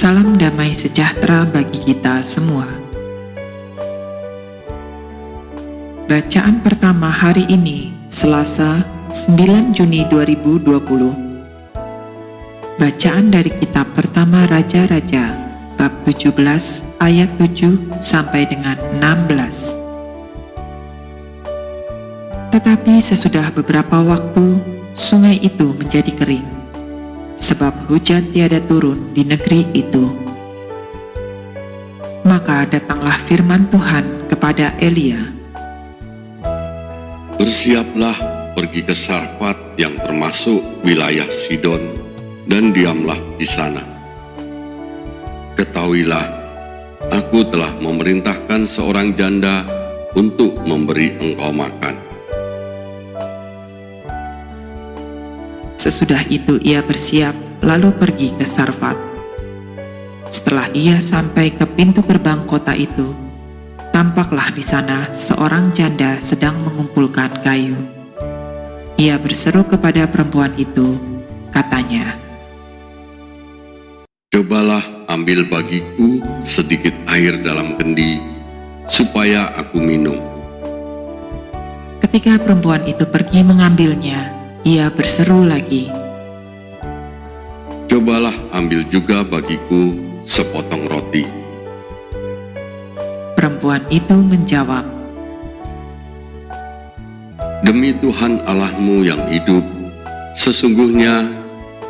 Salam damai sejahtera bagi kita semua. Bacaan pertama hari ini, Selasa, 9 Juni 2020. Bacaan dari kitab pertama Raja-Raja, bab 17 ayat 7 sampai dengan 16. Tetapi sesudah beberapa waktu, sungai itu menjadi kering, sebab hujan tiada turun di negeri itu. Maka datanglah firman Tuhan kepada Elia. Bersiaplah pergi ke Sarfat yang termasuk wilayah Sidon, dan diamlah di sana. Ketahuilah, aku telah memerintahkan seorang janda untuk memberi engkau makan. Sesudah itu ia bersiap, lalu pergi ke Sarfat. Setelah ia sampai ke pintu gerbang kota itu, tampaklah di sana seorang janda sedang mengumpulkan kayu. Ia berseru kepada perempuan itu, katanya, Cobalah ambil bagiku sedikit air dalam kendi, supaya aku minum. Ketika perempuan itu pergi mengambilnya, ia berseru lagi, Cobalah ambil juga bagiku sepotong roti. Perempuan itu menjawab, Demi Tuhan Allahmu yang hidup, sesungguhnya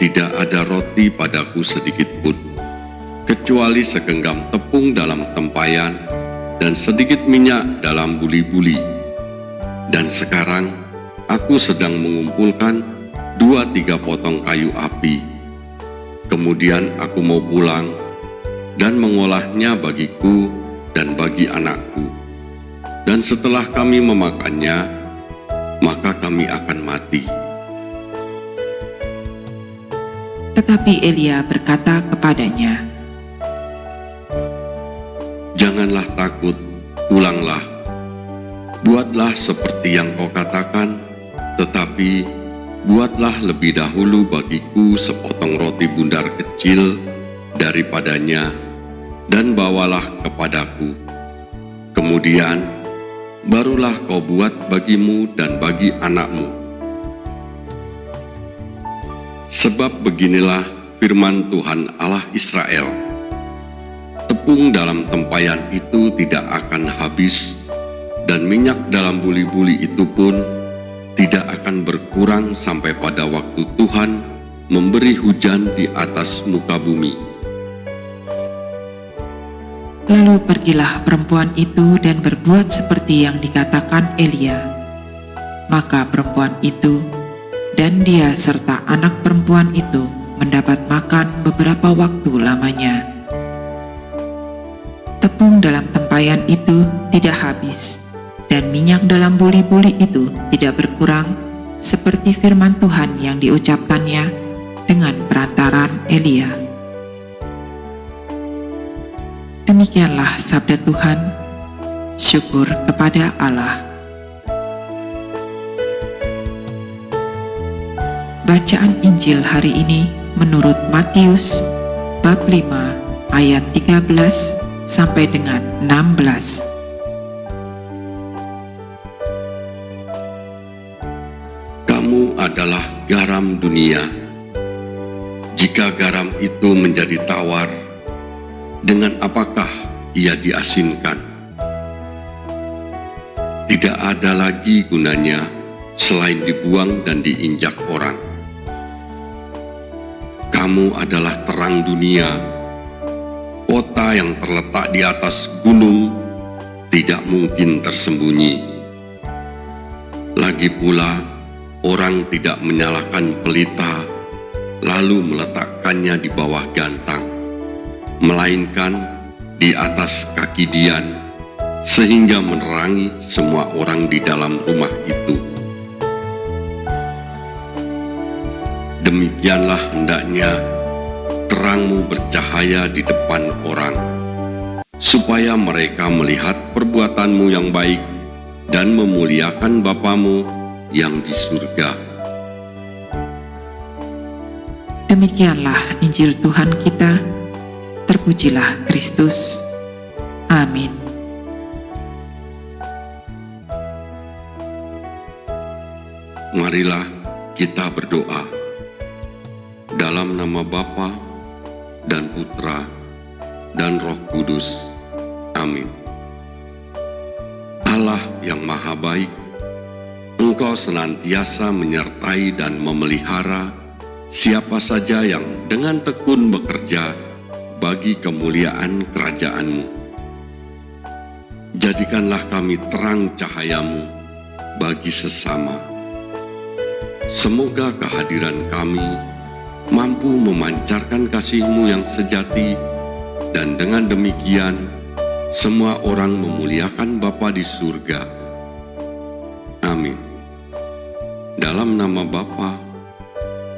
tidak ada roti padaku sedikit pun, kecuali segenggam tepung dalam tempayan dan sedikit minyak dalam buli-buli. Dan sekarang aku sedang mengumpulkan 2-3 potong kayu api. Kemudian aku mau pulang dan mengolahnya bagiku dan bagi anakku. Dan setelah kami memakannya, maka kami akan mati. tetapi Elia berkata kepadanya, Janganlah takut, pulanglah. Buatlah seperti yang kau katakan, tetapi buatlah lebih dahulu bagiku sepotong roti bundar kecil daripadanya, dan bawalah kepadaku. Kemudian barulah kau buat bagimu dan bagi anakmu. Sebab beginilah firman Tuhan Allah Israel, tepung dalam tempayan itu tidak akan habis, dan minyak dalam buli-buli itu pun tidak akan berkurang sampai pada waktu Tuhan memberi hujan di atas muka bumi. Lalu pergilah perempuan itu dan berbuat seperti yang dikatakan Elia. Maka perempuan itu dan dia serta anak perempuan itu mendapat makan beberapa waktu lamanya. Tepung dalam tempayan itu tidak habis, dan minyak dalam buli-buli itu tidak berkurang, seperti firman Tuhan yang diucapkannya dengan perantaran Elia. Demikianlah sabda Tuhan. Syukur kepada Allah. Bacaan Injil hari ini menurut Matius bab 5 ayat 13 sampai dengan 16. Kamu adalah garam dunia. Jika garam itu menjadi tawar, dengan apakah ia diasinkan? Tidak ada lagi gunanya selain dibuang dan diinjak orang. Kamu adalah terang dunia. Kota yang terletak di atas gunung tidak mungkin tersembunyi. Lagi pula, orang tidak menyalakan pelita lalu meletakkannya di bawah gantang, melainkan di atas kaki dian, sehingga menerangi semua orang di dalam rumah itu. Demikianlah hendaknya terangmu bercahaya di depan orang, supaya mereka melihat perbuatanmu yang baik dan memuliakan Bapamu yang di surga. Demikianlah Injil Tuhan kita. Terpujilah Kristus. Amin. Marilah kita berdoa. Dalam nama Bapa dan Putra dan Roh Kudus. Amin. Allah yang Maha Baik, Engkau senantiasa menyertai dan memelihara siapa saja yang dengan tekun bekerja bagi kemuliaan kerajaan-Mu. Jadikanlah kami terang cahaya-Mu bagi sesama. Semoga kehadiran kami mampu memancarkan kasih-Mu yang sejati, dan dengan demikian semua orang memuliakan Bapa di surga. Amin. Dalam nama Bapa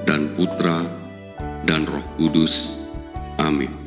dan Putra dan Roh Kudus. Amin.